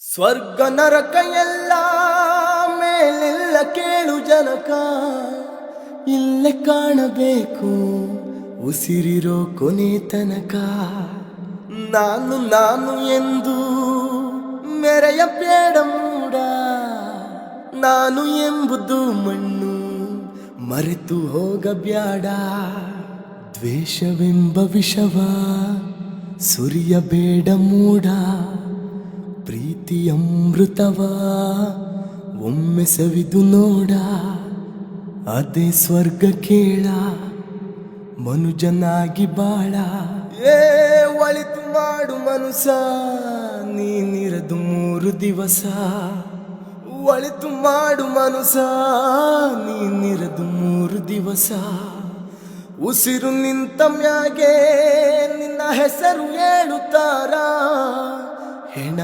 ಸ್ವರ್ಗ ನರಕ ಎಲ್ಲ ಮೇಲೆಲ್ಲ ಕೇಳು ಜನಕ, ಇಲ್ಲೇ ಕಾಣಬೇಕು ಉಸಿರಿರೋ ಕೊನೆ ತನಕ. ನಾನು ನಾನು ಎಂದು ಮೆರೆಯ ಬೇಡ ಮೂಡ, ನಾನು ಎಂಬುದು ಮಣ್ಣು ಮರೆತು ಹೋಗಬ್ಯಾಡ. ದ್ವೇಷವೆಂಬ ವಿಷವ ಸುರಿಯಬೇಡ ಮೂಡ, ಪ್ರೀತಿ ಅಮೃತವ ಒಮ್ಮೆ ಸವಿದು ನೋಡ. ಅದೇ ಸ್ವರ್ಗ ಕೇಳ ಮನುಜನಾಗಿ ಬಾಳ. ಒಳಿತು ಮಾಡು ಮನುಸ ನೀನಿರದು 3 ದಿವಸ. ಒಳಿತು ಮಾಡು ಮನುಸ ನೀನಿರದು 3 ದಿವಸ. ಉಸಿರು ನಿಂತ ಮ್ಯಾಗೆ ನಿನ್ನ ಹೆಸರು ಹೇಳುತ್ತಾರ ಹೆಣ.